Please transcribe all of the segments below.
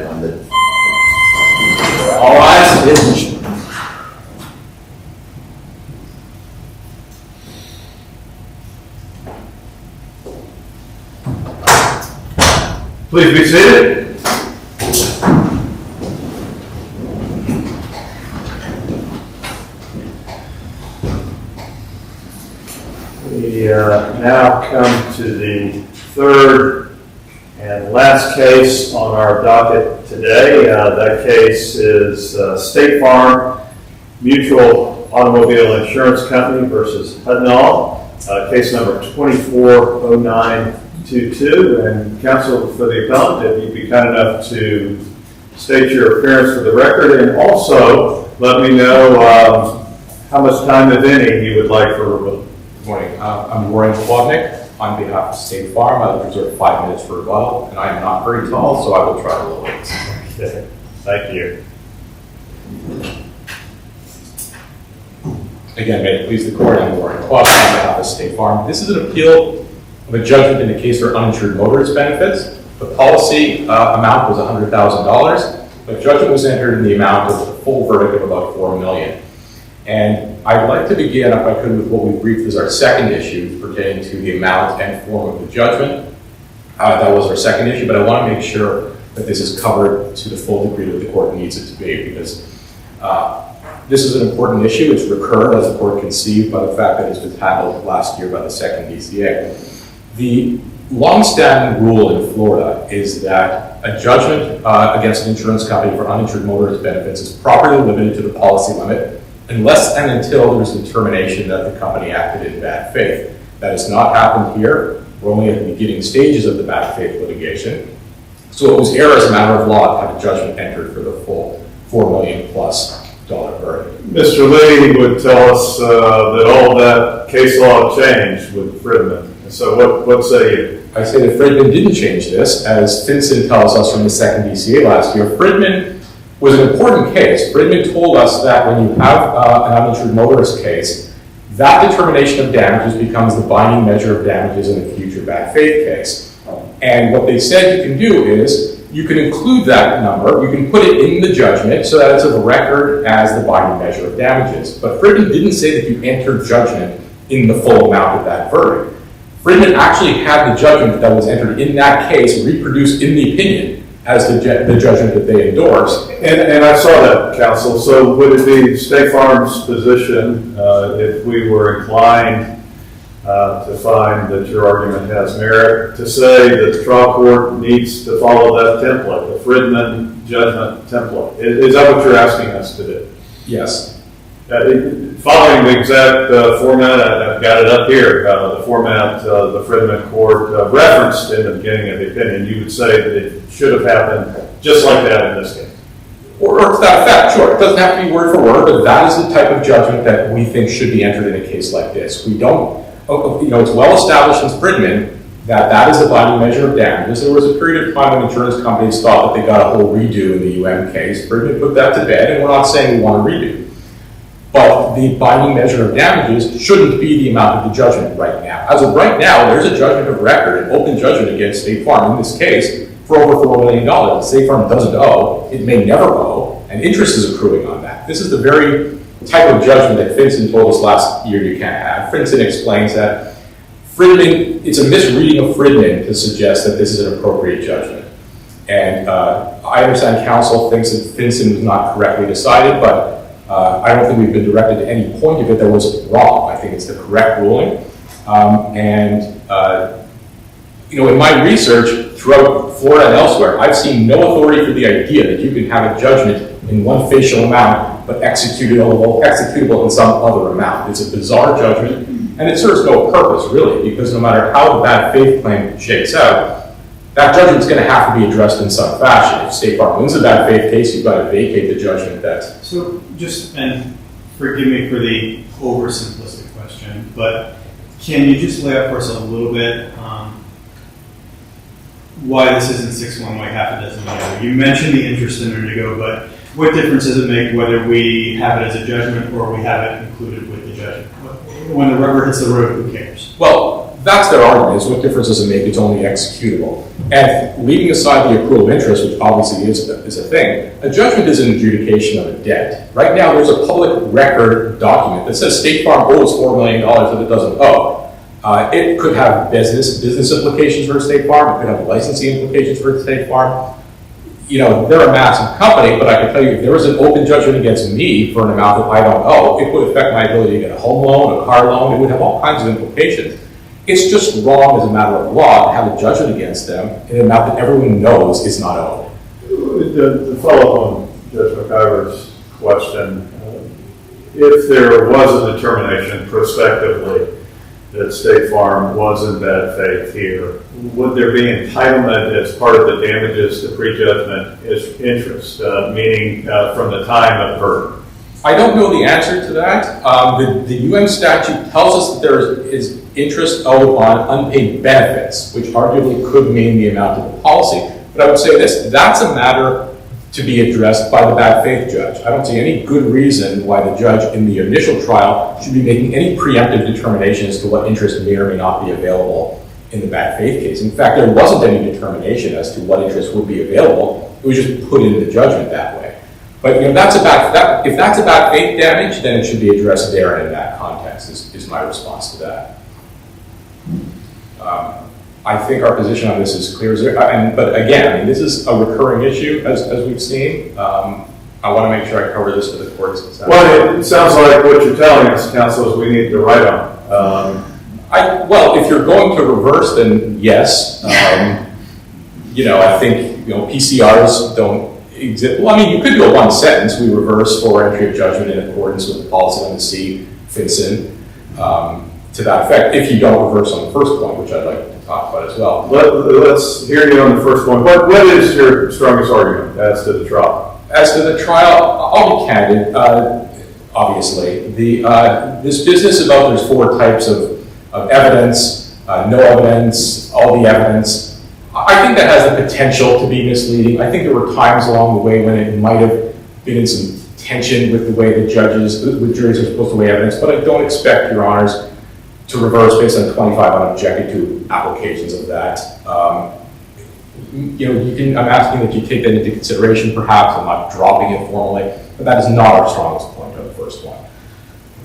on the. All eyes. Please be seated. We now come to the third and last case on our docket today. That case is State Farm Mutual Automobile Insurance Company versus Hudnall, case number 240922. And counsel for the appellant, if you'd be kind enough to state your appearance for the record, and also let me know how much time, if any, you would like for rebuttal. Good morning. I'm Warren Klodnick on behalf of State Farm. I will reserve 5 minutes for rebuttal, and I am not very tall, so I will try to limit it. Okay. Thank you. Again, may it please the court, I'm Warren Klodnick on behalf of State Farm. This is an appeal of a judgment in the case for uninsured motorist benefits. The policy amount was $100,000, but judgment was entered in the amount of a full verdict of about $4 million. And I'd like to begin, if I could, with what we briefed as our second issue pertaining to the amount and form of the judgment. That was our second issue, but I want to make sure that this is covered to the full degree that the court needs it to be, because this is an important issue. It's recurred, as the court conceived, by the fact that it's been handled last year by the second DCA. The long-standing rule in Florida is that a judgment against an insurance company for uninsured motorist benefits is properly limited to the policy limit unless and until there's a determination that the company acted in bad faith. That has not happened here. We're only at the beginning stages of the bad faith litigation. So it was error as a matter of law to have a judgment entered for the full $4 million plus verdict. Mr. Lee would tell us that all of that case law changed with Fridman. So what say you? I say that Fridman didn't change this. As Finson tells us from the second DCA last year, Fridman was an important case. Fridman told us that when you have an uninsured motorist case, that determination of damages becomes the binding measure of damages in a future bad faith case. And what they said you can do is you can include that number, you can put it in the judgment so that it's of record as the binding measure of damages. But Fridman didn't say that you entered judgment in the full amount of that verdict. Fridman actually had the judgment that was entered in that case reproduced in the opinion as the judgment that they endorsed. And I saw that, counsel. So would it be State Farm's position, if we were inclined to find that your argument has merit, to say that the trial court needs to follow that template, the Fridman judgment template? Is that what you're asking us to do? Yes. Following the exact format, I've got it up here, the format the Fridman court referenced in the beginning of the opinion, you would say that it should have happened just like that in this case? Or to that effect, sure. It doesn't have to be word for word, but that is the type of judgment that we think should be entered in a case like this. We don't, it's well established in Fridman that that is the binding measure of damages. There was a period of time when insurance companies thought that they got a whole redo in the UM case. Fridman put that to bed, and we're not saying we want to redo. But the binding measure of damages shouldn't be the amount of the judgment right now. As of right now, there's a judgment of record, an open judgment against State Farm in this case for over $4 million. State Farm doesn't owe, it may never owe, and interest is accruing on that. This is the very type of judgment that Finson told us last year you can't have. Finson explains that Fridman, it's a misreading of Fridman to suggest that this is an appropriate judgment. And I understand counsel thinks that Finson was not correctly decided, but I don't think we've been directed to any point of it that was wrong. I think it's the correct ruling. In my research throughout Florida and elsewhere, I've seen no authority for the idea that you can have a judgment in one facial amount, but executable in some other amount. It's a bizarre judgment, and it serves no purpose, really, because no matter how the bad faith claim shakes out, that judgment's going to have to be addressed in some fashion. If State Farm wins a bad faith case, you've got to vacate the judgment that's... So just, and forgive me for the oversimplistic question, but can you just lay out for us a little bit why this isn't 6-1, like half a dozen the other? You mentioned the interest in Indigo, but what difference does it make whether we have it as a judgment or we have it included with the judgment? When the rubber hits the road, who cares? Well, That's their argument, is what difference does it make, it's only executable. And leaving aside the accrual of interest, which obviously is a thing, a judgment is an adjudication of a debt. Right now, there's a public record document that says State Farm owes $4 million that it doesn't owe. It could have business implications for State Farm, it could have licensing implications for State Farm. You know, they're a massive company, but I can tell you if there was an open judgment against me for an amount that I don't owe, it would affect my ability to get a home loan, a car loan, it would have all kinds of implications. It's just wrong as a matter of law to have a judgment against them in an amount that everyone knows is not owed. To follow up on Judge McIver's question, if there was a determination prospectively that State Farm was in bad faith here, would there be entitlement as part of the damages to prejudgment interest, meaning from the time of verdict? I don't know the answer to that. The UN statute tells us that there is interest owed on unpaid benefits, which arguably could mean the amount of the policy. But I would say this, that's a matter to be addressed by the bad faith judge. I don't see any good reason why the judge in the initial trial should be making any preemptive determination as to what interest may or may not be available in the bad faith case. In fact, there wasn't any determination as to what interest would be available. It was just put into the judgment that way. But if that's a bad faith damage, then it should be addressed there and in that context is my response to that. I think our position on this is clear. But again, this is a recurring issue, as we've seen. I want to make sure I cover this to the court's consent. Well, it sounds like what you're telling us, counsel, is we need to write on. Well, if you're going to reverse, then yes. I think PCRs don't exist. Well, I mean, you could do a one sentence. We reverse for entry of judgment in accordance with the policy on the C fits in to that effect. If you don't reverse on the first point, which I'd like to talk about as well. Let's hear you on the first point. What is your strongest argument as to the trial? As to the trial, I'll be candid. Obviously, this business about there's 4 types of evidence, no evidence, all the evidence. I think that has the potential to be misleading. I think there were times along the way when it might have been in some tension with the way the juries are supposed to weigh evidence, but I don't expect, Your Honors, to reverse based on 25 unobjected to applications of that. I'm asking that you take that into consideration, perhaps. I'm not dropping it formally, but that is not our strongest point on the first one.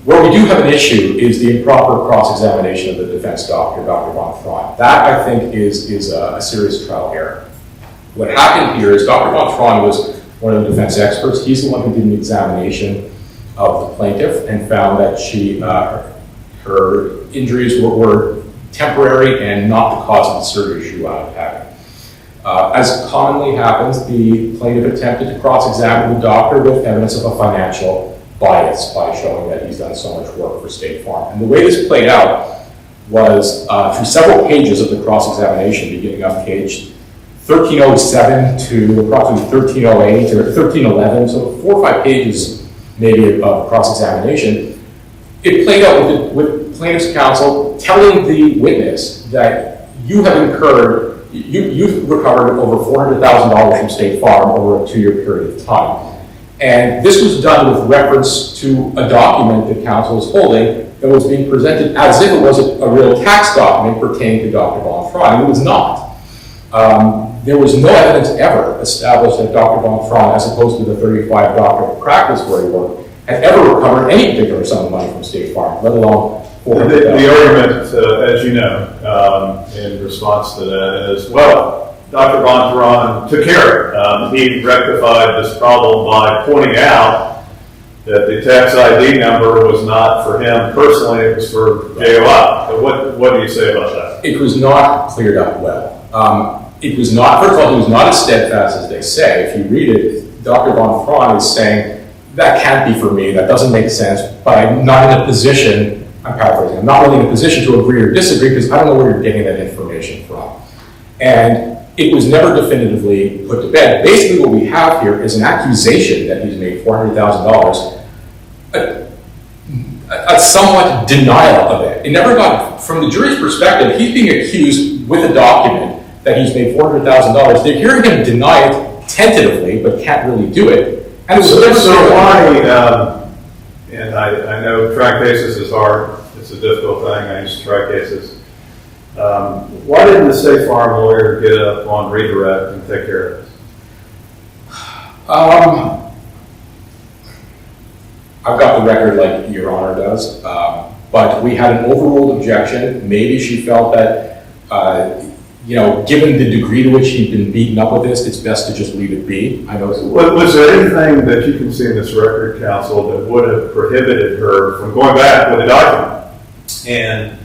Where we do have an issue is the improper cross-examination of the defense doctor, Dr. Von Thron. That, I think, is a serious trial error. What happened here is Dr. Von Thron was one of the defense experts. He's the one who did an examination of the plaintiff and found that her injuries were temporary and not the cause of the surgery she wound up having. As commonly happens, the plaintiff attempted to cross-examine the doctor with evidence of a financial bias by showing that he's done so much work for State Farm. And the way this played out was through several pages of the cross-examination, beginning on page 1307 to approximately 1308 or 1311, so 4 or 5 pages maybe of cross-examination. It played out with plaintiff's counsel telling the witness that you've recovered over $400,000 from State Farm over a 2-year period of time. And this was done with reference to a document that counsel was holding that was being presented as if it was a real tax document pertaining to Dr. Von Thron, and it was not. There was no evidence ever established that Dr. Von Thron, as opposed to the 35 doctoral practice where he worked, had ever recovered any particular sum of money from State Farm, let alone $400,000. The argument, as you know, in response to that is, well, Dr. Von Thron took care of it. He rectified this problem by pointing out that the tax ID number was not for him personally, it was for JOI. So what do you say about that? It was not cleared up well. It was not, first of all, it was not as steadfast as they say. If you read it, Dr. Von Thron is saying, that can't be for me, that doesn't make sense, but I'm not in a position, I'm paraphrasing, I'm not really in a position to agree or disagree because I don't know where you're getting that information from. And it was never definitively put to bed. Basically what we have here is an accusation that he's made $400,000, a somewhat denial of it. It never got, from the jury's perspective, he's being accused with a document that he's made $400,000. They're hearing him deny it tentatively, but can't really do it. And it was so why, and I know try cases is hard, it's a difficult thing, I used to try cases. Why didn't the State Farm lawyer get up on redirect and take care of this? I've got the record like Your Honor does, but we had an overruled objection. Maybe she felt that, given the degree to which he'd been beaten up with this, it's best to just leave it be. I know. Was there anything that you can see in this record, counsel, that would have prohibited her from going back with a document? And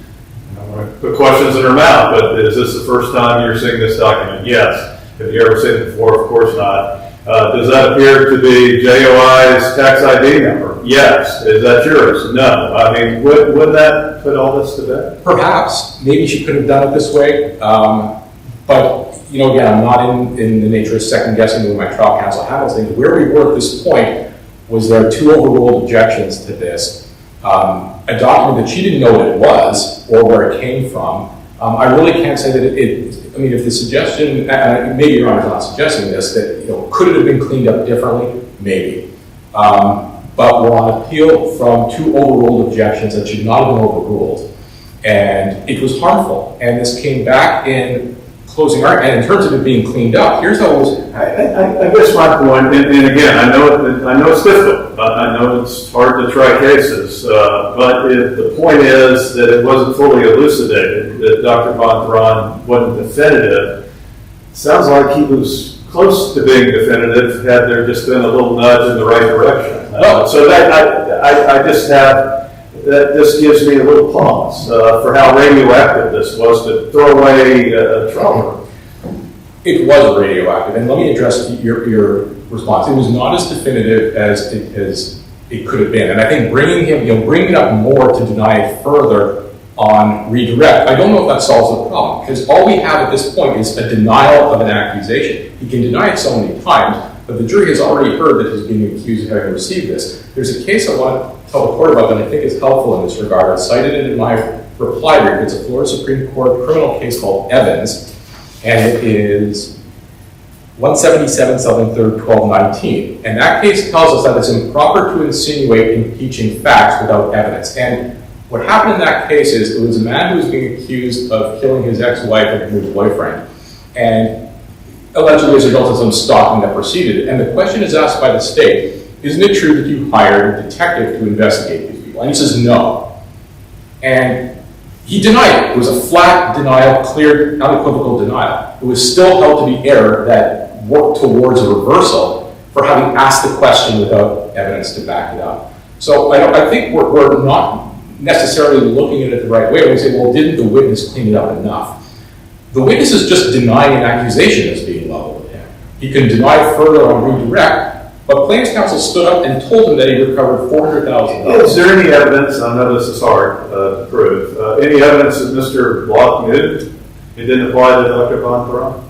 I don't want to put questions in her mouth, but is this the first time you're seeing this document? Yes. Have you ever seen it before? Of course not. Does that appear to be JOI's tax ID number? Yes. Is that yours? No. I mean, would that put all this to bed? Perhaps. Maybe she could have done it this way. But, again, I'm not in the nature of second guessing the way my trial counsel handles things. Where we were at this point was there are two overruled objections to this. A document that she didn't know what it was or where it came from. I really can't say that if the suggestion, maybe Your Honor's not suggesting this, that, could it have been cleaned up differently? Maybe. But we're on appeal from two overruled objections that should not have been overruled. And it was harmful. And this came back in closing argument. And in terms of it being cleaned up, here's how it was. I guess my point, and again, I know it's difficult. I know it's hard to try cases. But if the point is that it wasn't fully elucidated, that Dr. Von Thron wasn't definitive, it sounds like he was close to being definitive had there just been a little nudge in the right direction. So that I just have. That just gives me a little pause for how radioactive this was to throw away a trauma. It was radioactive, and let me address your response. It was not as definitive as it could have been, and I think bringing it up more to deny it further on redirect, I don't know if that solves the problem, because all we have at this point is a denial of an accusation. He can deny it so many times, but the jury has already heard that he's being accused of having received this. There's a case I want to tell the court about that I think is helpful in this regard. I cited it in my reply brief. It's a Florida Supreme Court criminal case called Evans, and it is 177 Southern 3rd 1219. And that case tells us that it's improper to insinuate impeaching facts without evidence. And what happened in that case is it was a man who was being accused of killing his ex-wife and his boyfriend. And allegedly as a result of some stalking that preceded it. And the question is asked by the state, isn't it true that you hired a detective to investigate these people? And he says no. And he denied it. It was a flat denial, clear, unequivocal denial. It was still held to be error that worked towards a reversal for having asked the question without evidence to back it up. So I think we're not necessarily looking at it the right way. We say, well, didn't the witness clean it up enough? The witness is just denying an accusation as being leveled at him. He can deny further on redirect, but plaintiff's counsel stood up and told him that he recovered $400,000. Is there any evidence, I know this is hard to prove, any evidence that Mr. Block knew it didn't apply to Dr. Von Thron?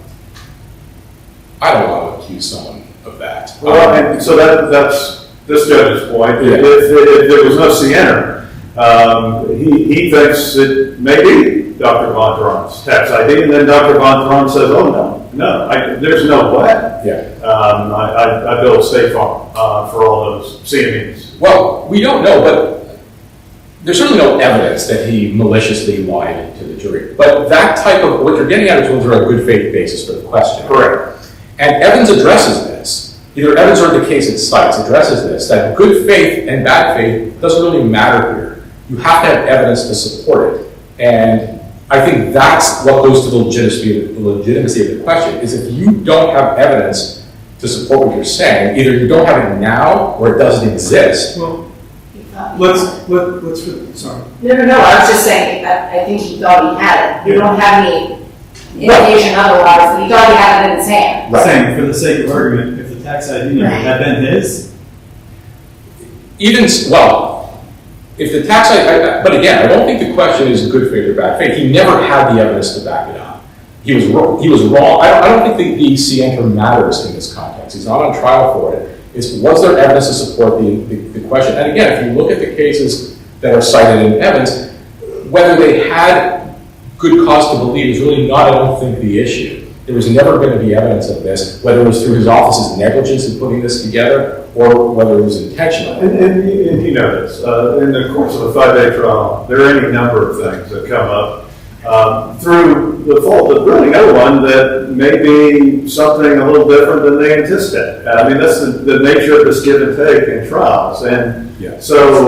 I don't want to accuse someone of that. Well, so that's this judge's point. Yeah. If there was no CNR, he thinks it may be Dr. Von Thron's tax ID, and then Dr. Von Thron says, oh, no, there's no way. Yeah. I billed State Farm for all those CMEs. Well, we don't know, but there's certainly no evidence that he maliciously lied to the jury. But that type of, what you're getting at is whether a good faith basis for the question. Correct. And Evans addresses this. Either Evans or the case it cites addresses this, that good faith and bad faith doesn't really matter here. You have to have evidence to support it. And I think that's what goes to the legitimacy of the question, is if you don't have evidence to support what you're saying, either you don't have it now or it doesn't exist. Well, sorry. No, I was just saying that I think he thought he had it. You don't have any indication otherwise, but he thought he had it in his hand. Right. Saying, for the sake of argument, if the tax ID number had been his? If the tax ID, but again, I don't think the question is good faith or bad faith. He never had the evidence to back it up. He was wrong. I don't think the CNR matters in this context. He's not on trial for it. Was there evidence to support the question? And again, if you look at the cases that are cited in Evans, whether they had good cause to believe is really not, I don't think, the issue. There was never going to be evidence of this, whether it was through his office's negligence in putting this together or whether it was intentional. And you know this, in the course of a 5-day trial, there are any number of things that come up. through the fault of really no one, that may be something a little different than they anticipate. I mean, that's the nature of this give and take in trials. And so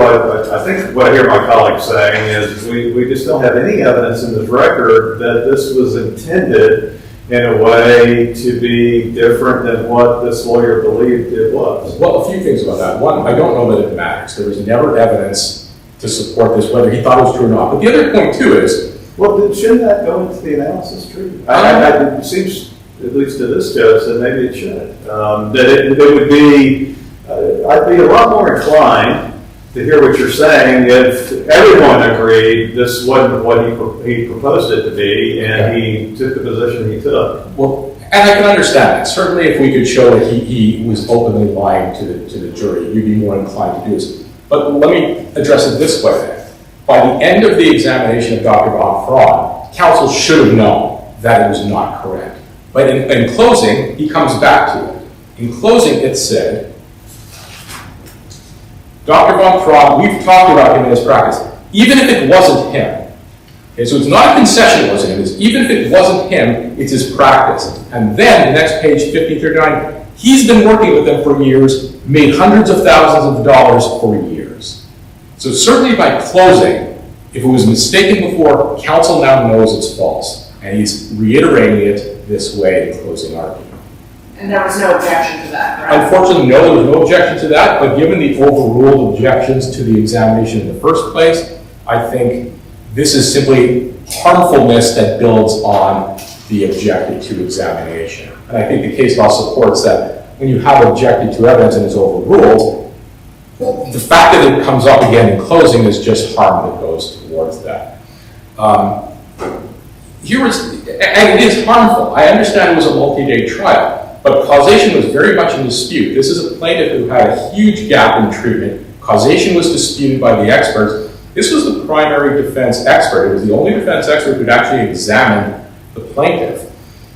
I think what I hear my colleagues saying is we just don't have any evidence in this record that this was intended in a way to be different than what this lawyer believed it was. Well, a few things about that. One, I don't know that it matters. There was never evidence to support this, whether he thought it was true or not. But the other point, too, is... Well, shouldn't that go into the analysis tree? It seems, at least to this judge, that maybe it should. That it would be, I'd be a lot more inclined to hear what you're saying if everyone agreed this wasn't what he proposed it to be, and he took the position he took. Well, and I can understand that. Certainly, if we could show that he was openly lying to the jury, you'd be more inclined to do this. But let me address it this way then. By the end of the examination of Dr. Von Fraud, counsel should have known that it was not correct. But in closing, he comes back to it. In closing, it said, Dr. Von Fraud, we've talked about him in his practice. Even if it wasn't him, okay, so it's not a concession it wasn't him, it's even if it wasn't him, it's his practice. And then, the next page, 1539, he's been working with them for years, made hundreds of thousands of dollars for years. So certainly by closing, if it was mistaken before, counsel now knows it's false. And he's reiterating it this way in closing argument. And there was no objection to that, correct? Unfortunately, no, there was no objection to that, but given the overruled objections to the examination in the first place, I think this is simply harmfulness that builds on the objected to examination. And I think the case law supports that when you have objected to evidence and it's overruled, the fact that it comes up again in closing is just harm that goes towards that. And it is harmful. I understand it was a multi-day trial, but causation was very much in dispute. This is a plaintiff who had a huge gap in treatment. Causation was disputed by the experts. This was the primary defense expert. It was the only defense expert who could actually examine the plaintiff.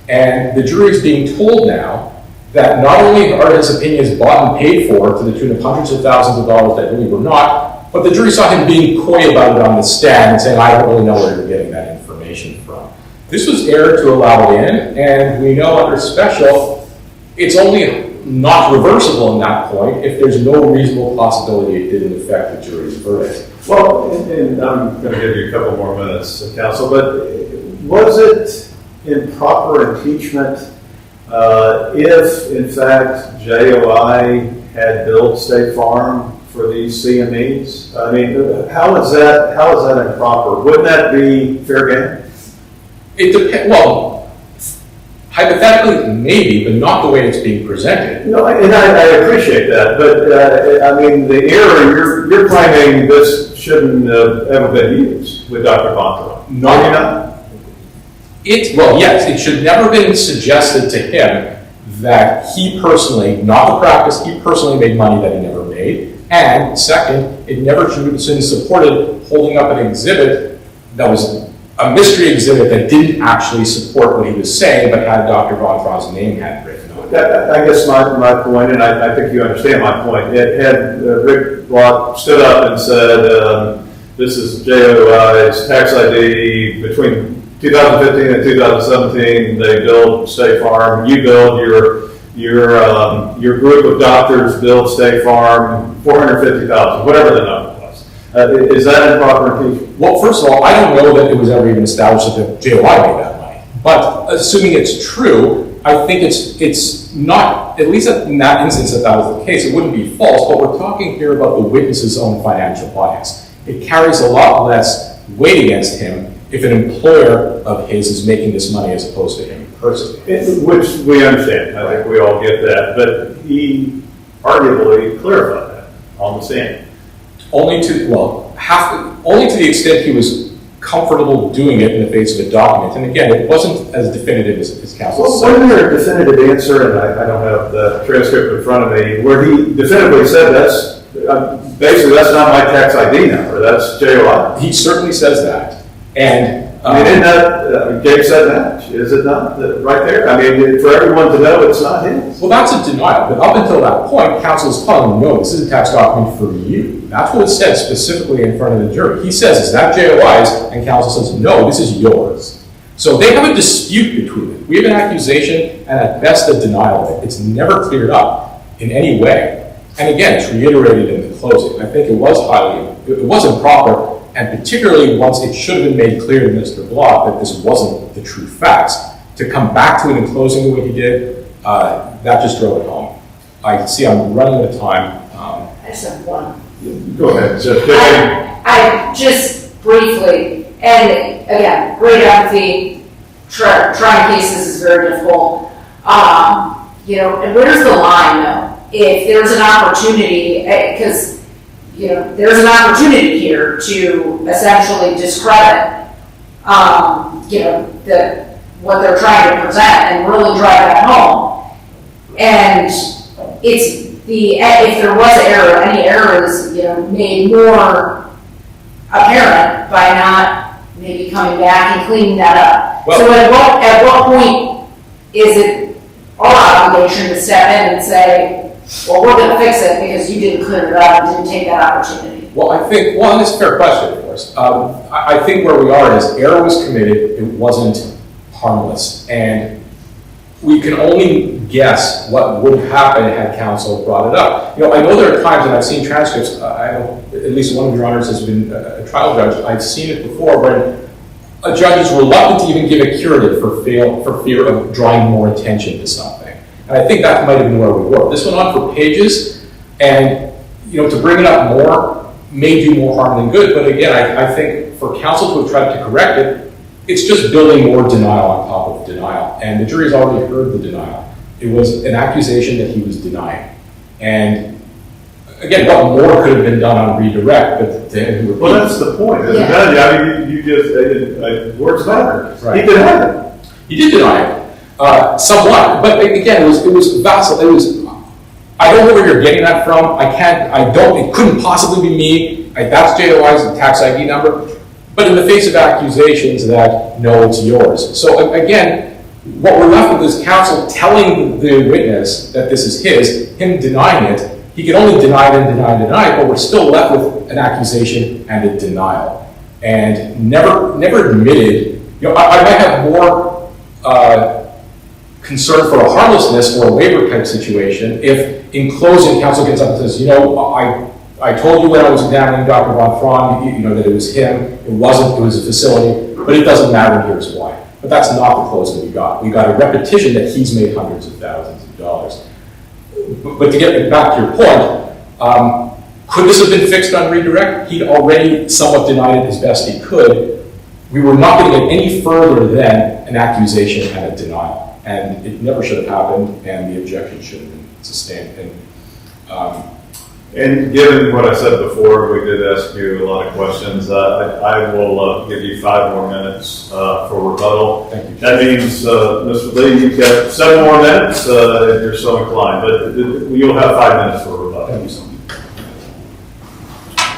And the jury is being told now that not only are his opinions bought and paid for to the tune of hundreds of thousands of dollars that really were not, but the jury saw him being coy about it on the stand and saying, I don't really know where you're getting that information from. This was error to allow it in, and we know under special, it's only not reversible in that point if there's no reasonable possibility it didn't affect the jury's verdict. Well, and I'm going to give you a couple more minutes, counsel, but was it improper impeachment if, in fact, JOI had billed State Farm for these CMEs? I mean, how is that improper? Wouldn't that be fair game? It depends. Well, hypothetically, maybe, but not the way it's being presented. No, and I appreciate that, but I mean, the error you're claiming this shouldn't have ever been used with Dr. Bontra. No, you're not. Well, yes, it should never have been suggested to him that he personally, not the practice, he personally made money that he never made. And second, it never should have been supported holding up an exhibit that was a mystery exhibit that didn't actually support what he was saying, but had Dr. Von Fraud's name had written on it. I guess my point, and I think you understand my point, it had Rick Block stood up and said, this is JOI's tax ID between 2015 and 2017, they billed State Farm. You billed your group of doctors billed State Farm $450,000, whatever the number was. Is that improper impeachment? Well, first of all, I don't know that it was ever even established that JOI made that money. But assuming it's true, I think it's not, at least in that instance, if that was the case, it wouldn't be false. But we're talking here about the witness's own financial bias. It carries a lot less weight against him if an employer of his is making this money as opposed to him personally. Which we understand. I think we all get that. But he arguably clarified that on the stand. Only to the extent he was comfortable doing it in the face of a document. And again, it wasn't as definitive as counsel said. Wasn't there a definitive answer, and I don't have the transcript in front of me, where he definitively said basically that's not my tax ID number, that's JOI. He certainly says that. And I mean, isn't that, Gabe said that, is it not, right there? I mean, for everyone to know it's not his. Well, that's a denial, but up until that point, counsel is telling him, no, this is a tax document for you. That's what it said specifically in front of the jury. He says, is that JOI's? And counsel says, no, this is yours. So they have a dispute between them. We have an accusation and at best a denial of it. It's never cleared up in any way. And again, it's reiterated in the closing. I think it was improper, and particularly once it should have been made clear to Mr. Block that this wasn't the true facts. To come back to it in closing the way he did, that just drove it home. I see I'm running out of time. I just have one. Go ahead. So, I just briefly, and again, great empathy, trying cases is very difficult. And where's the line though? If there's an opportunity, because there's an opportunity here to essentially discredit, what they're trying to present and really drive that home. And if there was error, any error is, made more apparent by not maybe coming back and cleaning that up. Well, so at what point is it our obligation to step in and say, well, we're going to fix it because you didn't clear it up and didn't take that opportunity? Well, I think, that's a fair question, of course. I think where we are is error was committed, it wasn't harmless. And we can only guess what would happen had counsel brought it up. I know there are times, and I've seen transcripts, I know at least one of your honors has been a trial judge, I've seen it before, when a judge is reluctant to even give a curative for fear of drawing more attention to something. And I think that might have been where we were. This went on for pages, and to bring it up more may do more harm than good, but again, I think for counsel to have tried to correct it, it's just building more denial on top of denial. And the jury's already heard the denial. It was an accusation that he was denying. And again, what more could have been done on redirect, but to repeat. Well, that's the point, isn't it? I mean, you just, words matter. Right. He denied it. He did deny it, somewhat. But again, it was vacillation. I don't know where you're getting that from. It couldn't possibly be me. That's JOI's tax ID number. But in the face of accusations that, no, it's yours. So again, what we're left with is counsel telling the witness that this is his, him denying it. He can only deny it and deny it, but we're still left with an accusation and a denial. And never admitted, I might have more concern for a harmlessness or a waiver type situation if in closing counsel gets up and says, I told you when I was examining Dr. Von Frann, that it was him, it was a facility, but it doesn't matter, here's why. But that's not the closing we got. We got a repetition that he's made hundreds of thousands of dollars. But to get back to your point, could this have been fixed on redirect? He'd already somewhat denied it as best he could. We were not going to get any further than an accusation and a denial. And it never should have happened, and the objection should have been sustained. And given what I said before, we did ask you a lot of questions. I will give you 5 more minutes for rebuttal. Thank you. That means, Mr. Lee, you've got 7 more minutes if you're so inclined, but you'll have 5 minutes for rebuttal. Thank you so much.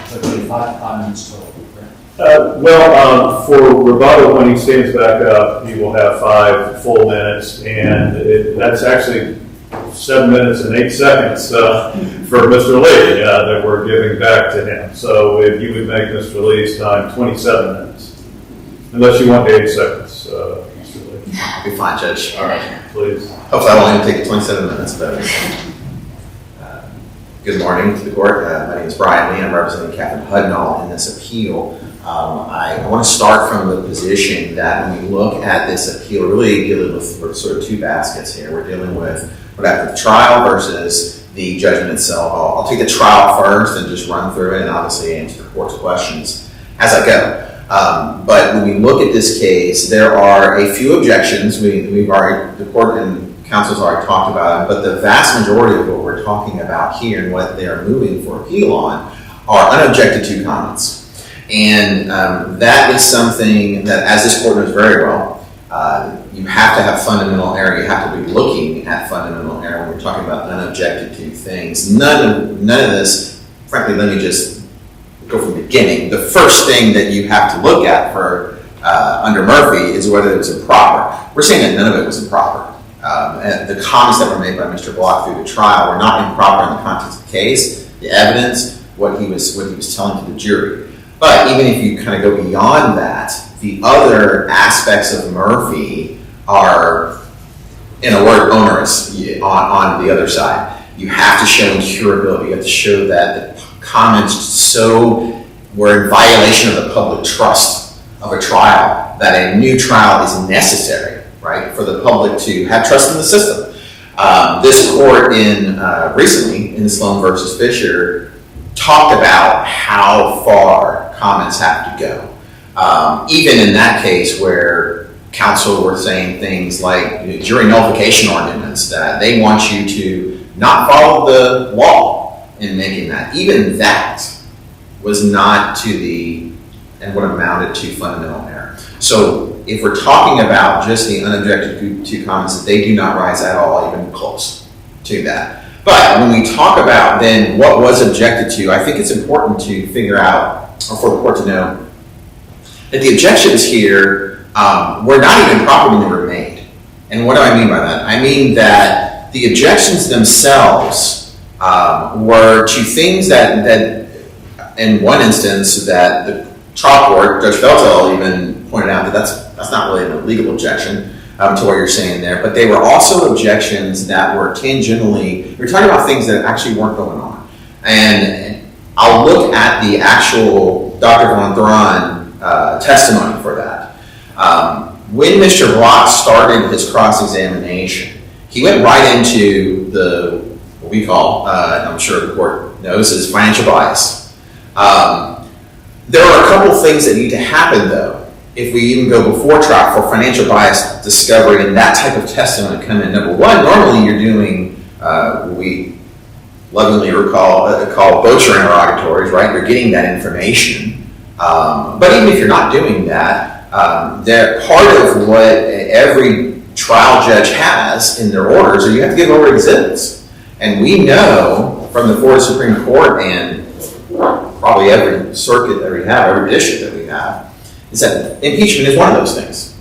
So 5 minutes total. For rebuttal, when he stands back up, he will have 5 full minutes, and that's actually 7 minutes and 8 seconds for Mr. Lee that we're giving back to him. So if you would make Mr. Lee's time 27 minutes, unless you want 8 seconds, Mr. Lee. I'll be fine, Judge. All right, please. Hopefully I won't even take 27 minutes, but good morning to the court. My name is Brian Lee. I'm representing Captain Hudnall in this appeal. I want to start from the position that when we look at this appeal, really dealing with sort of 2 baskets here. We're dealing with what happened at the trial versus the judgment itself. I'll take the trial first and just run through it and obviously answer the court's questions as I go. But when we look at this case, there are a few objections. The court and counsel's already talked about it, but the vast majority of what we're talking about here and what they are moving for appeal on are unobjected to comments. And that is something that, as this court knows very well, you have to have fundamental error. You have to be looking at fundamental error when we're talking about unobjected to things. None of this, frankly, let me just go from the beginning. The first thing that you have to look at for under Murphy is whether it was improper. We're saying that none of it was improper. And the comments that were made by Mr. Block through the trial were not improper in the context of the case, the evidence, what he was telling to the jury. But even if you kind of go beyond that, the other aspects of Murphy are, in a word, onerous on the other side. You have to show incurability. You have to show that the comments were in violation of the public trust of a trial, that a new trial is necessary, right, for the public to have trust in the system. This court recently in Sloan versus Fisher talked about how far comments have to go. Even in that case where counsel were saying things like jury nullification arguments, that they want you to not follow the law in making that. Even that was not and what amounted to fundamental error. So if we're talking about just the unobjected to comments, that they do not rise at all even close to that. But when we talk about then what was objected to, I think it's important to figure out, or for the court to know, that the objections here were not even properly made. And what do I mean by that? I mean that the objections themselves were to things that in one instance, that the trial court, Judge Feltel even pointed out that that's not really a legal objection to what you're saying there, but they were also objections that were tangentially, we're talking about things that actually weren't going on. And I'll look at the actual Dr. Von Thron testimony for that. When Mr. Block started his cross-examination, he went right into what we call, I'm sure the court knows, is financial bias. There are a couple things that need to happen, though, if we even go before trial for financial bias discovery and that type of testimony to come in. Number one, normally you're doing, we lovingly call Bocher interrogatories, right? You're getting that information. But even if you're not doing that, part of what every trial judge has in their orders is you have to give over exhibits. And we know from the Florida Supreme Court and probably every circuit that we have, every district that we have, is that impeachment is one of those things.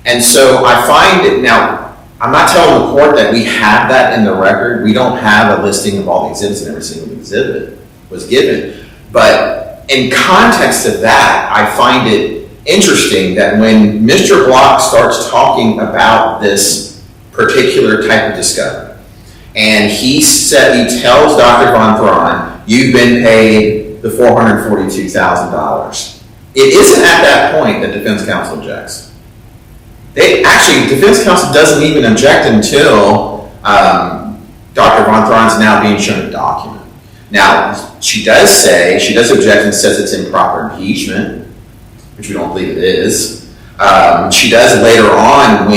And so I find it, now, I'm not telling the court that we have that in the record. We don't have a listing of all the exhibits and every single exhibit was given. But in context of that, I find it interesting that when Mr. Block starts talking about this particular type of discovery, and he tells Dr. Von Thron, you've been paid the $442,000. It isn't at that point that defense counsel objects. Defense counsel doesn't even object until Dr. Von Thron's now being shown a document. Now, she does object and says it's improper impeachment, which we don't believe it is. She does later on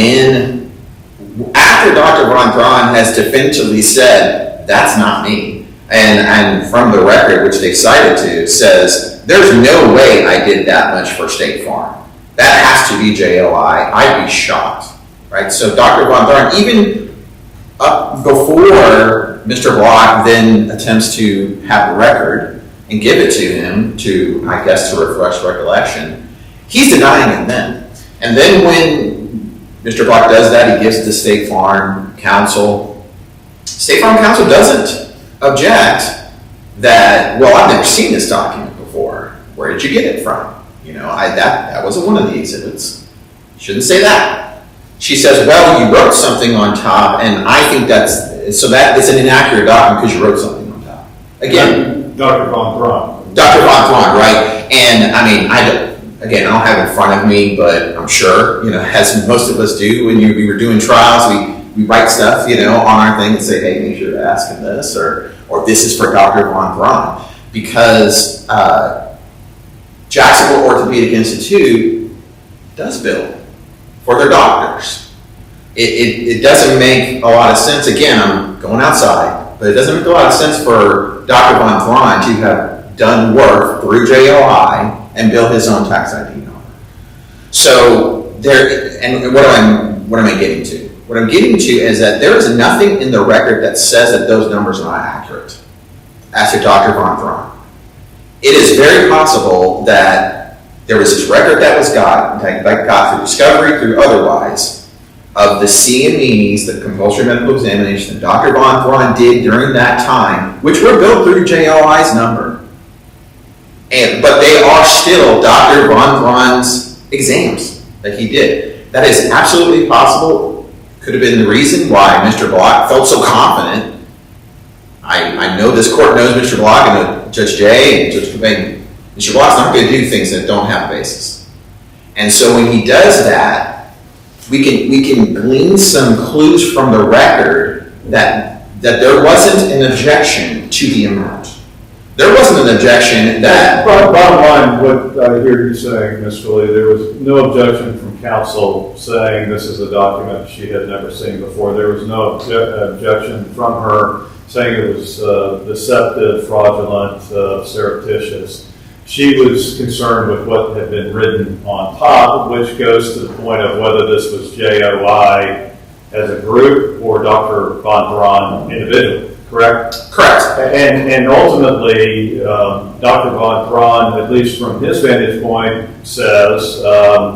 after Dr. Von Thron has definitively said, that's not me. And from the record, which they cited to, says, there's no way I did that much for State Farm. That has to be JLI. I'd be shocked, right? So Dr. Von Thron, even up before Mr. Block then attempts to have the record and give it to him to, I guess, to refresh recollection, he's denying it then. And then when Mr. Block does that, he gives it to State Farm counsel. State Farm counsel doesn't object that, well, I've never seen this document before. Where did you get it from? That wasn't one of the exhibits. Shouldn't say that. She says, well, you wrote something on top, and I think that is an inaccurate document because you wrote something on top. Again, Dr. Von Thron. Dr. Von Thron, right? And I mean, I don't have it in front of me, but I'm sure, as most of us do, when we were doing trials, we write stuff, on our thing and say, hey, make sure to ask him this, or this is for Dr. Von Thron. Because Jacksonville Orthopedic Institute does bill for their doctors. It doesn't make a lot of sense. Again, I'm going outside, but it doesn't make a lot of sense for Dr. Von Thron to have done work through JLI and bill his own tax ID number. So what am I getting to? What I'm getting to is that there is nothing in the record that says that those numbers are not accurate as to Dr. Von Thron. It is very possible that There was this record that was got through discovery, through otherwise, of the CMEs, the compulsory medical examination that Dr. Von Braun did during that time, which were billed through JLI's number. But they are still Dr. Von Braun's exams that he did. That is absolutely possible. Could have been the reason why Mr. Block felt so confident. I know this court knows Mr. Block and Judge Jay and Judge Cobain. Mr. Block's not going to do things that don't have a basis. And so when he does that, we can glean some clues from the record that there wasn't an objection to the amount. There wasn't an objection that... Bottom line, what I hear you saying, Ms. Foley, there was no objection from counsel saying this is a document she had never seen before. There was no objection from her saying it was deceptive, fraudulent, surreptitious. She was concerned with what had been written on top, which goes to the point of whether this was JOI as a group or Dr. Von Braun individually, correct? Correct. And ultimately, Dr. Von Braun, at least from his vantage point, says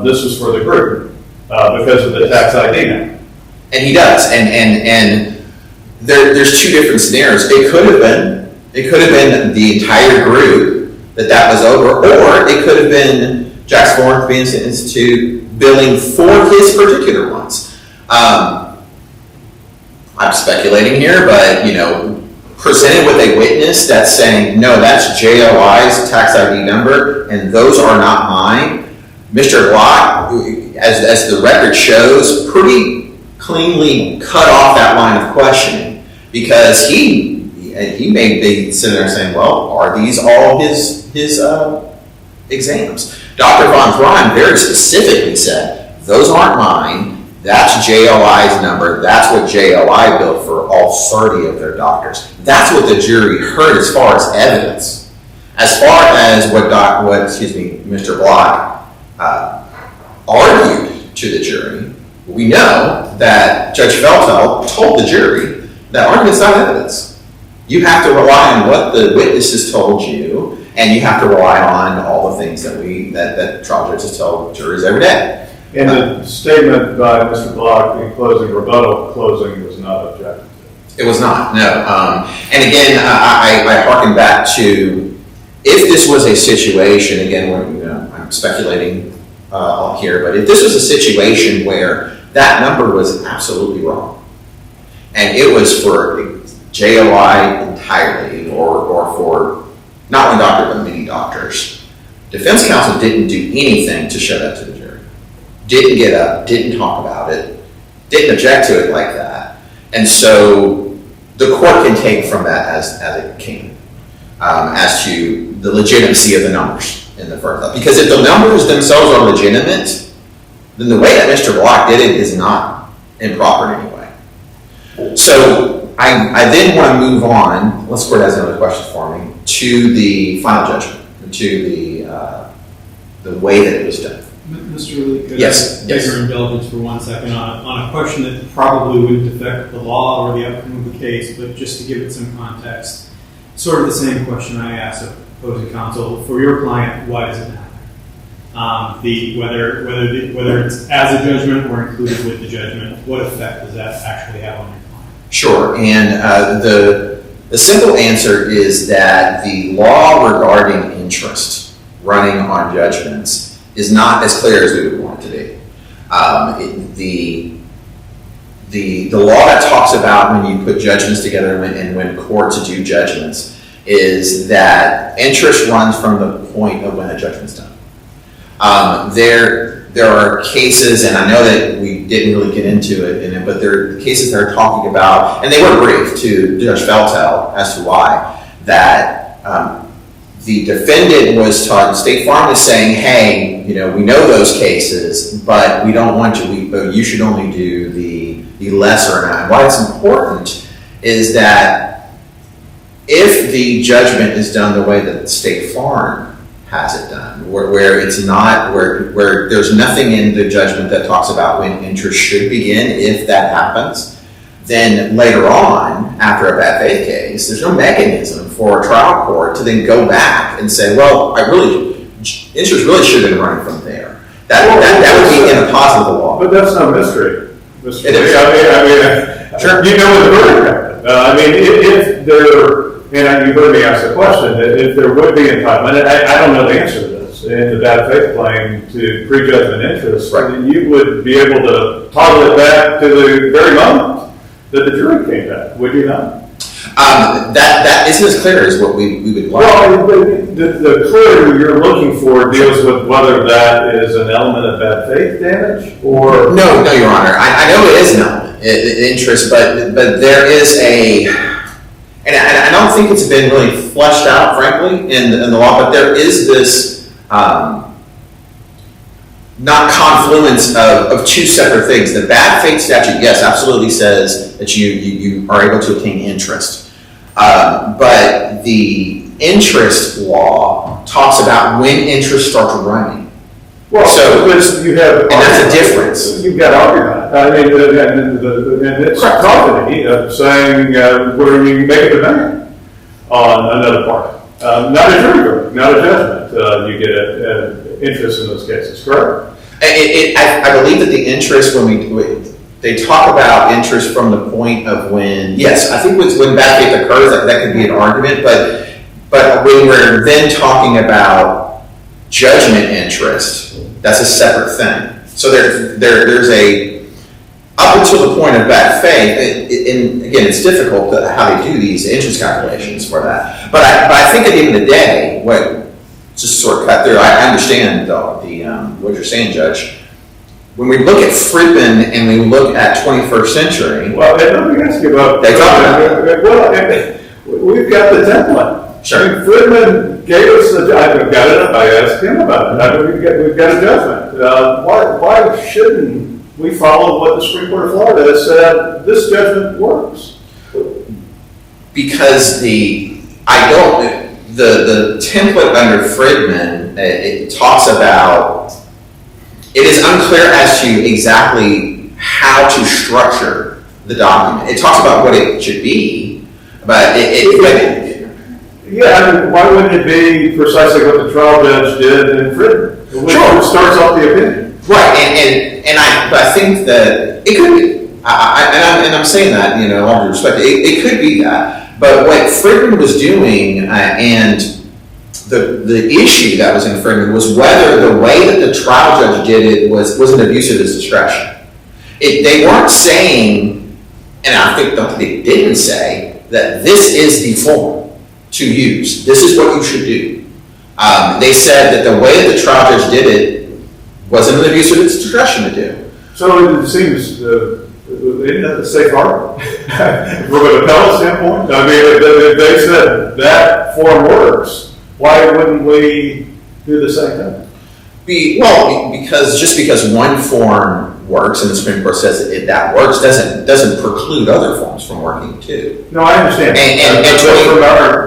this was for the group because of the tax ID now. And he does. And there's two different scenarios. It could have been the entire group that was over, or it could have been Jackson Orthopedic Institute billing for his particular ones. I'm speculating here, but presented with a witness that's saying, no, that's JOI's tax ID number, and those are not mine. Mr. Block, as the record shows, pretty cleanly cut off that line of questioning, because he may be sitting there saying, well, are these all his exams? Dr. Von Braun very specifically said, those aren't mine, that's JOI's number, that's what JOI billed for all 30 of their doctors. That's what the jury heard as far as evidence. As far as what Mr. Block argued to the jury, we know that Judge Feltel told the jury that argument's not evidence. You have to rely on what the witnesses told you, and you have to rely on all the things that trial judges tell juries every day. And the statement by Mr. Block in closing was not objected to. It was not, no. And again, I harken back to, if this was a situation, again, I'm speculating here, but if this was a situation where that number was absolutely wrong, and it was for JOI entirely, or for not one doctor, but many doctors, defense counsel didn't do anything to show that to the jury. Didn't get up, didn't talk about it, didn't object to it like that. And so the court can take from that as it came, as to the legitimacy of the numbers in the first place. Because if the numbers themselves are legitimate, then the way that Mr. Block did it is not improper in any way. So I then want to move on, unless the court has another question for me, to the final judgment, to the way that it was done. Mr. Lee, could Yes. I beg your indulgence for 1 second on a question that probably wouldn't affect the law or the outcome of the case, but just to give it some context. Sort of the same question I asked of opposing counsel. For your client, why does it matter? Whether it's as a judgment or included with the judgment, what effect does that actually have on your client? Sure, and the simple answer is that the law regarding interest running on judgments is not as clear as we would want it to be. The law that talks about when you put judgments together and when courts do judgments is that interest runs from the point of when a judgment's done. There are cases, and I know that we didn't really get into it, but there are cases that are talking about, and they were briefed to Judge Feltel as to why, that the defendant was taught, State Farm is saying, hey, we know those cases, but we don't want you, but you should only do the lesser amount. Why it's important is that if the judgment is done the way that State Farm has it done, where it's not, where there's nothing in the judgment that talks about when interest should begin, if that happens, then later on, after a bad faith case, there's no mechanism for a trial court to then go back and say, well, I really interest really should have been running from there. That would be in a positive law. But that's no mystery. Mr. It is. Sure. You know what the verdict. If there, and you heard me ask the question, if there would be entitlement, I don't know the answer to this, in the bad faith claim to prejudgment interest, right. You would be able to toggle it back to the very moment that the jury came back, would you not? That isn't as clear as what we would like. Well, the clue you're looking for deals with whether that is an element of bad faith damage or... No, Your Honor. I know it is an element, interest, but there is and I don't think it's been really fleshed out, frankly, in the law, but there is this not confluence of two separate things. The bad faith statute, yes, absolutely says that you are able to obtain interest. But the interest law talks about when interest starts running. Well, so you have... And that's a difference. You've got argument. And it's property of saying where you make a demand on another party. Not a jury verdict, not a judgment. You get an interest in those cases, correct? I believe that the interest, they talk about interest from the point of when, yes, I think when bad faith occurs, that could be an argument, but when we're then talking about judgment interest, that's a separate thing. So there's up until the point of bad faith, and again, it's difficult how they do these interest calculations for that. But I think at the end of the day, just sort of cut through, I understand what you're saying, Judge. When we look at Friedman and we look at 21st century... Well, let me ask you about... we've got the template. Sure. Friedman gave us I've got it up. I asked him about it. We've got a judgment. Why shouldn't we follow what the Supreme Court of Florida has said? This judgment works. Because the template under Friedman, it talks about... It is unclear as to exactly how to structure the document. It talks about what it should be, but why wouldn't it be precisely what the trial judge did in Friedman? Sure. It starts off the opinion. Right, but I think that it could be. And I'm saying that, all due respect, it could be that. But what Friedman was doing, and the issue that was in Friedman was whether the way that the trial judge did it was an abuse of his discretion. They weren't saying, and I think they didn't say, that this is the form to use. This is what you should do. They said that the way that the trial judge did it wasn't an abuse of his discretion to do. So it seems, isn't that the safe harbor? From an appellate standpoint? If they said that form works, why wouldn't we do the same thing? Because one form works and the Supreme Court says that works doesn't preclude other forms from working too. No, I understand. And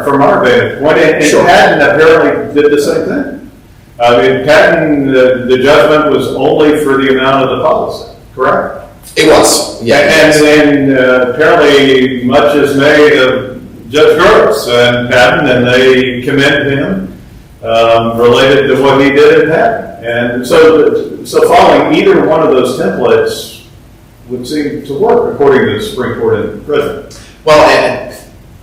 from our vantage point, and Patton apparently did the same thing. Patton, the judgment was only for the amount of the policy, correct? It was, yeah. And apparently much is made of Judge Gross and Patton, and they commend him related to what he did in Patton. And so following either one of those templates would seem to work, according to the Supreme Court in Friedman. Well,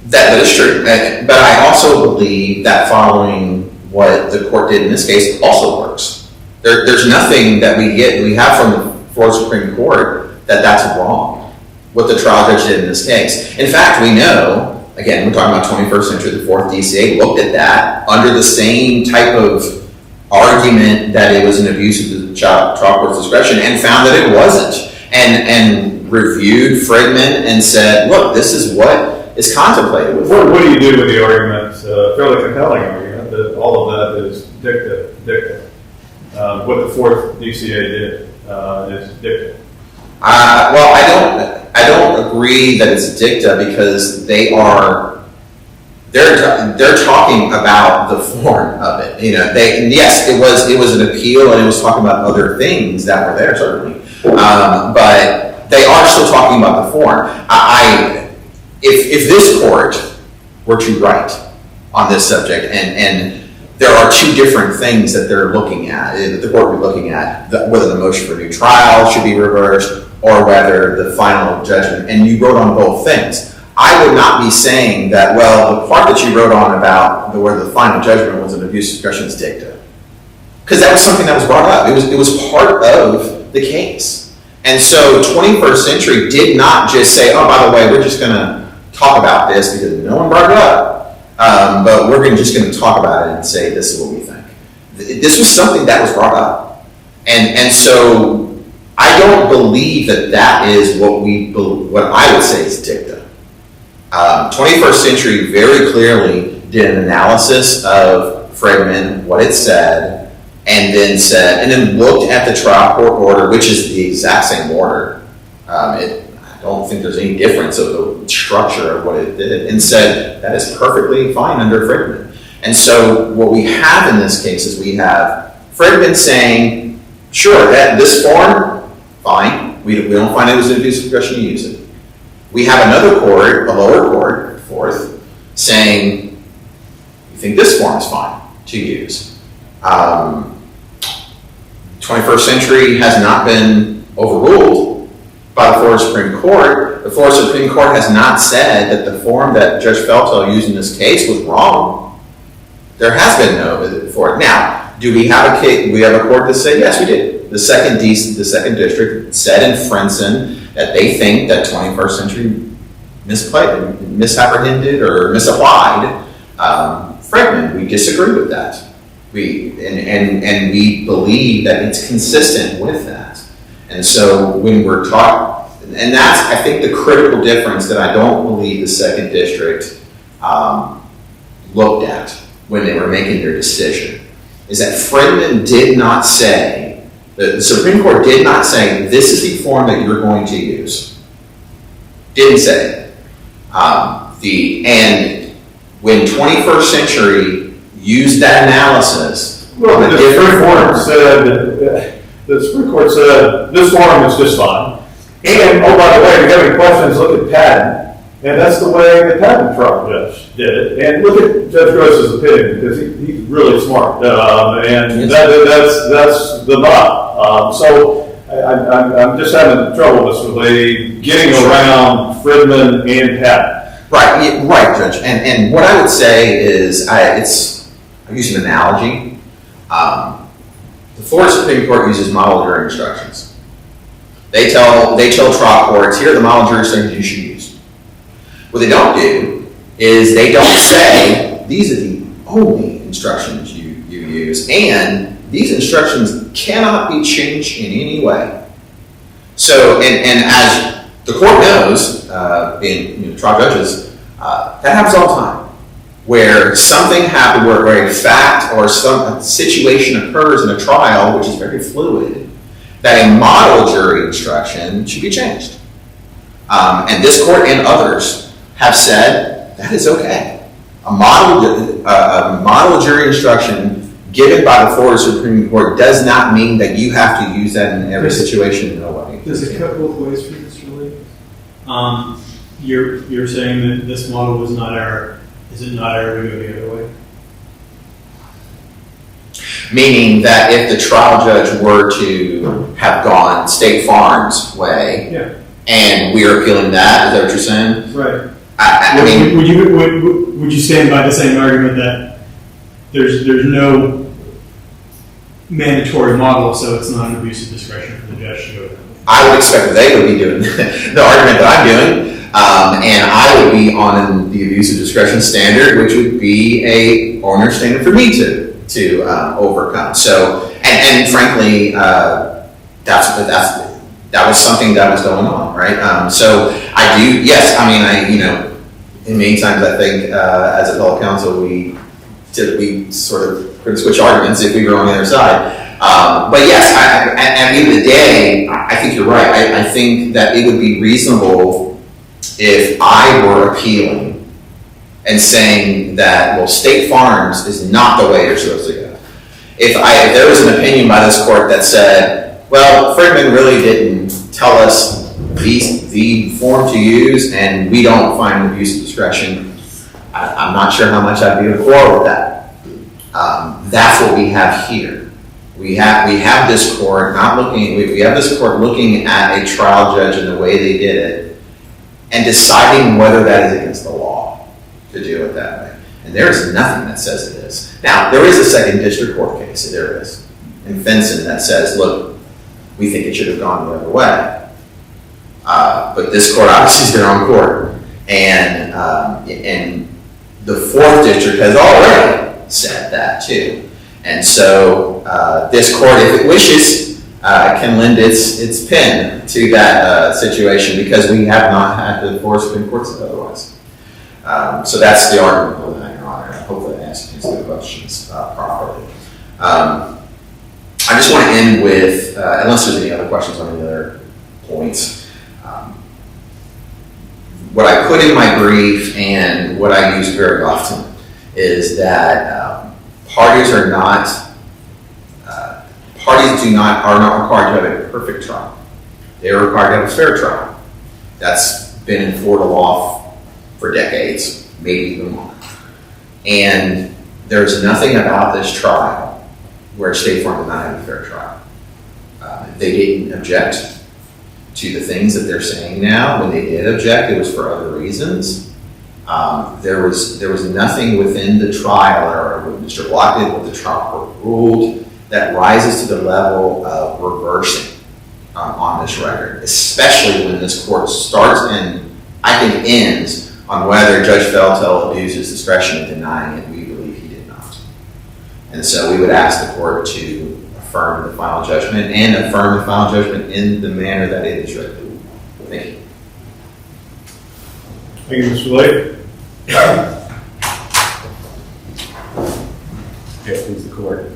that is true. But I also believe that following what the court did in this case also works. There's nothing that we have from the Florida Supreme Court that's wrong, what the trial judge did in this case. In fact, we know, again, we're talking about 21st century, the 4th DCA looked at that under the same type of argument that it was an abuse of the trial court's discretion and found that it wasn't, and reviewed Friedman and said, look, this is what is contemplated. What do you do with the argument, fairly compelling argument, that all of that is dicta? What the 4th DCA did is dicta. Well, I don't agree that it's dicta because they're talking about the form of it. Yes, it was an appeal and it was talking about other things that were there certainly, but they are still talking about the form. If this court were to write on this subject and there are two different things that they're looking at, that the court will be looking at, whether the motion for a new trial should be reversed or whether the final judgment, and you wrote on both things. I would not be saying that, well, the part that you wrote on about where the final judgment was an abuse of discretion is dicta. Because that was something that was brought up. It was part of the case. And so 21st Century did not just say, oh, by the way, we're just going to talk about this because no one brought it up. But we're just going to talk about it and say this is what we think. This was something that was brought up. And so I don't believe that is what I would say is dicta. 21st Century very clearly did an analysis of Fredman, what it said, and then looked at the trial court order, which is the exact same order. I don't think there's any difference of the structure of what it did, and said that is perfectly fine under Fredman. And so what we have in this case is we have Fredman saying, sure, this form, fine. We don't find it was an abuse of discretion to use it. We have another court, a lower court, fourth, saying, we think this form is fine to use. 21st Century has not been overruled by the Florida Supreme Court. The Florida Supreme Court has not said that the form that Judge Feltel used in this case was wrong. There has been no for it. Now, do we have a case? We have a court that said yes, we did. The second district said in Frenson that they think that 21st Century misapprehended or misapplied Fredman. We disagree with that. We believe that it's consistent with that. And so when we're talking, and that's, I think, the critical difference that I don't believe the second district looked at when they were making their decision, is that Fredman did not say, the Supreme Court did not say, this is the form that you're going to use. Didn't say it. And when 21st Century used that analysis, well, the Supreme Court said this form is just fine. And, oh, by the way, if you have any questions, look at Patton. And that's the way the Patton trial judge did it. And look at Judge Gross's opinion, because he's really smart. And that's the bottom. So I'm just having trouble with this with getting around Fredman and Patton. Right, Judge. And what I would say is, I'm using an analogy. The Florida Supreme Court uses model jury instructions. They tell trial courts, here are the model jury instructions you should use. What they don't do is they don't say, these are the only instructions you use, and these instructions cannot be changed in any way. So, and as the court knows, being trial judges, that happens all the time. Where something happened, where a fact or some situation occurs in a trial, which is very fluid, that a model jury instruction should be changed. And this court and others have said that is okay. A model jury instruction given by the Florida Supreme Court does not mean that you have to use that in every situation in a way. Does it cut both ways for Mr. Lee? You're saying that this model was not error. Is it not error to go the other way? Meaning that if the trial judge were to have gone State Farm's way, yeah, and we're appealing that, is that what you're saying? Right. I mean, would you stand by the same argument that there's no mandatory model, so it's not an abuse of discretion for the judge to go there? I would expect that they would be doing the argument that I'm doing, and I would be on the abuse of discretion standard, which would be a owner standard for me to overcome. So, and frankly, that was something that was going on, right? So I do, yes. I mean, in many times I think as a fellow counsel, we sort of could switch arguments if we were on the other side. But yes, at the end of the day, I think you're right. I think that it would be reasonable if I were appealing and saying that, well, State Farms is not the way you're supposed to go. If there was an opinion by this court that said, well, Fredman really didn't tell us the form to use, and we don't find abuse of discretion, I'm not sure how much I'd be in quarrel with that. That's what we have here. We have this court we have this court looking at a trial judge and the way they did it and deciding whether that is against the law to do it that way. And there is nothing that says it is. Now, there is a second district court case, there is, in Fenton that says, look, we think it should have gone the other way. But this court obviously is their own court. And the fourth district has already said that too. And so this court, if it wishes, can lend its pen to that situation because we have not had the four Supreme Court said otherwise. So that's the argument for that, Your Honor. Hopefully that answers the questions properly. I just want to end with, unless there's any other questions on any other points, what I put in my brief and what I use very often is that parties are not required to have a perfect trial. They are required to have a fair trial. That's been in Florida law for decades, maybe even longer. And there's nothing about this trial where State Farm did not have a fair trial. They didn't object to the things that they're saying now. When they did object, it was for other reasons. There was nothing within the trial or what Mr. Block did, what the trial court ruled, that rises to the level of reversing on this record, especially when this court starts and I think ends on whether Judge Feltel abused his discretion in denying it. We believe he did not. And so we would ask the court to affirm the final judgment and affirm the final judgment in the manner that it is written. Thank you. Thank you, Mr. Lake. Okay, please, the court.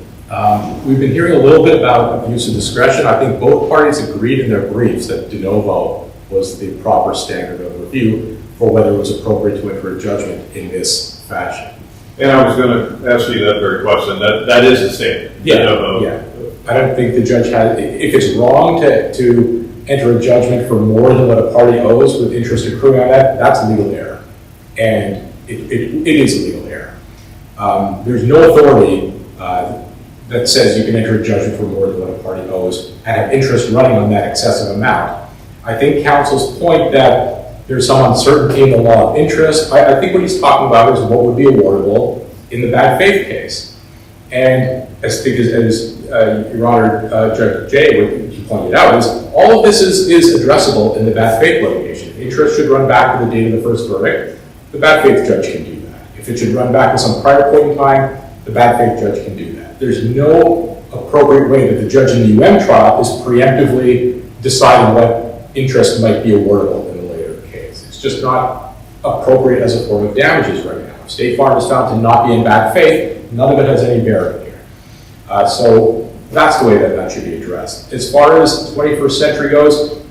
We've been hearing a little bit about abuse of discretion. I think both parties agreed in their briefs that de novo was the proper standard of review for whether it was appropriate to enter a judgment in this fashion. And I was going to ask you that very question. That is the standard. Yeah. I don't think the judge had, if it's wrong to enter a judgment for more than what a party owes with interest accruing on that, that's a legal error. And it is a legal error. There's no authority that says you can enter a judgment for more than what a party owes and have interest running on that excessive amount. I think counsel's point that there's some uncertainty in the law of interest, I think what he's talking about is what would be awardable in the bad faith case. And as Your Honor, Judge Jay, what you pointed out, is all of this is addressable in the bad faith litigation. Interest should run back to the date of the first verdict. The bad faith judge can do that. If it should run back to some prior point in time, the bad faith judge can do that. There's no appropriate way that the judge in the UM trial is preemptively deciding what interest might be awardable in a later case. It's just not appropriate as a form of damages right now. If State Farm is found to not be in bad faith, none of it has any bearing here. So that's the way that should be addressed. As far as 21st century goes,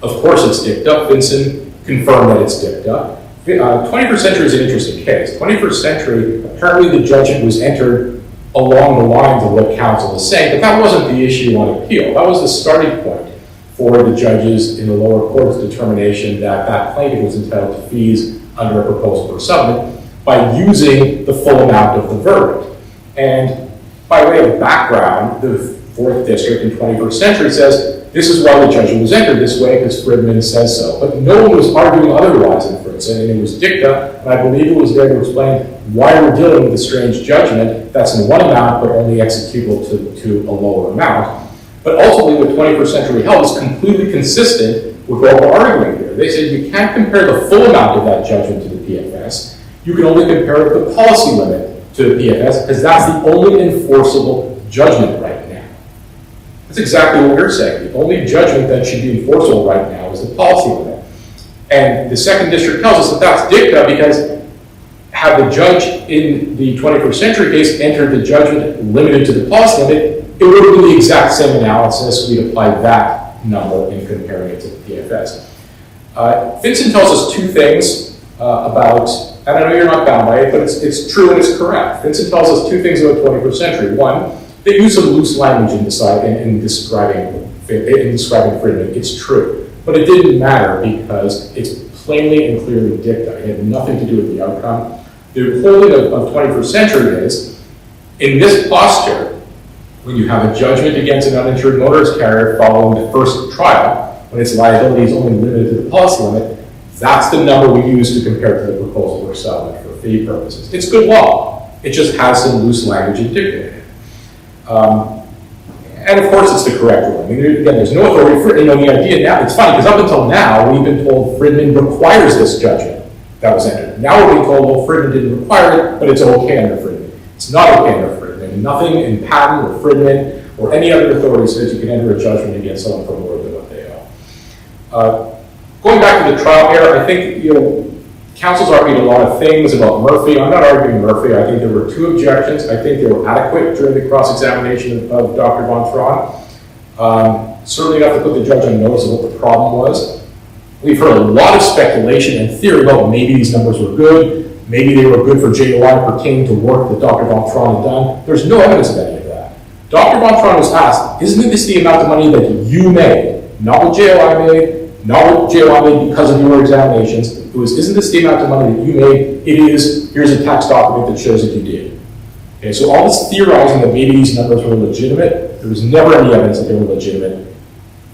of course it's dicta. Vincent confirmed that it's dicta. 21st century is an interesting case. 21st century, apparently the judgment was entered along the lines of what counsel is saying, but that wasn't the issue on appeal. That was the starting point for the judges in the lower court's determination that that plaintiff was entitled to fees under a proposal for settlement by using the full amount of the verdict. And by way of background, the 4th District in 21st century says this is why the judgment was entered this way because Fridman says so. But no one was arguing otherwise in Fridman, and it was dicta, and I believe it was there to explain why we're dealing with a strange judgment that's in one amount but only executable to a lower amount. But ultimately what 21st century held is completely consistent with what we're arguing here. They said you can't compare the full amount of that judgment to the PFS. You can only compare it with the policy limit to the PFS because that's the only enforceable judgment right now. That's exactly what we're saying. The only judgment that should be enforceable right now is the policy limit. And the 2nd District tells us that that's dicta because had the judge in the 21st century case entered the judgment limited to the policy limit, it would be the exact same analysis. We'd apply that number in comparing it to the PFS. Vincent tells us two things about, and I know you're not bound by it, but it's true and it's correct. Vincent tells us two things about 21st century. One, they use some loose language in describing Fridman. It's true. But it didn't matter because it's plainly and clearly dicta. It had nothing to do with the outcome. The holding of 21st century is In this posture, when you have a judgment against an uninsured motorist carrier following the first trial, when its liability is only limited to the policy limit, that's the number we use to compare to the proposal for settlement for fee purposes. It's good law. It just has some loose language in it. And of course, it's the correct one. I mean, again, there's no authority for the idea now. It's funny because up until now, we've been told Fridman requires this judgment that was entered. Now we're being told, well, Fridman didn't require it, but it's okay under Fridman. It's not okay under Fridman. Nothing in Patton or Fridman or any other authority says you can enter a judgment against someone for more than what they owe. Going back to the trial error, I think counsel's argued a lot of things about Murphy. I'm not arguing Murphy. I think there were two objections. I think they were adequate during the cross-examination of Dr. Von Traun. Certainly enough to put the judge on notice of what the problem was. We've heard a lot of speculation and theory about maybe these numbers were good, maybe they were good for JOI pertaining to work that Dr. Von Traun had done. There's no evidence of any of that. Dr. Von Traun was asked, isn't this the amount of money that you made? Not what JOI made, not what JOI made because of your examinations. It was, isn't this the amount of money that you made? It is, here's a tax document that shows that you did. Okay, so all this theorizing that maybe these numbers were legitimate, there was never any evidence that they were legitimate.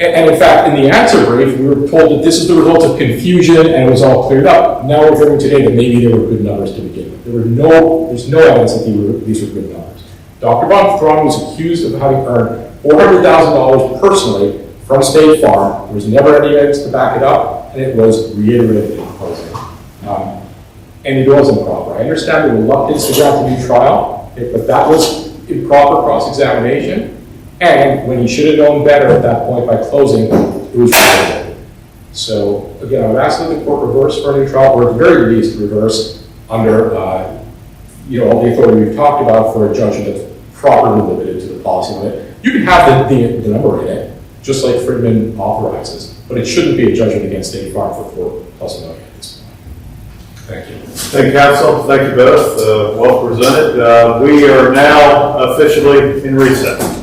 And in fact, in the answer brief, we were told that this is the result of confusion and it was all cleared up. Now we're hearing today that maybe they were good numbers to begin with. There's no evidence that these were good numbers. Dr. Von Traun was accused of having earned $400,000 personally from State Farm. There was never any evidence to back it up, and it was reiterated in closing. And it was improper. I understand the reluctance to grant a new trial, but that was improper cross-examination. And when he should have known better at that point by closing, it was reiterated. So again, I would ask that the court reverse for a new trial, or at the very least reverse under all the authority we've talked about for a judgment that's properly limited to the policy limit. You can have the number in it, just like Fridman authorizes, but it shouldn't be a judgment against State Farm for $4+ million at this point. Thank you. Thank you, counsel. Thank you both. Well presented. We are now officially in recess.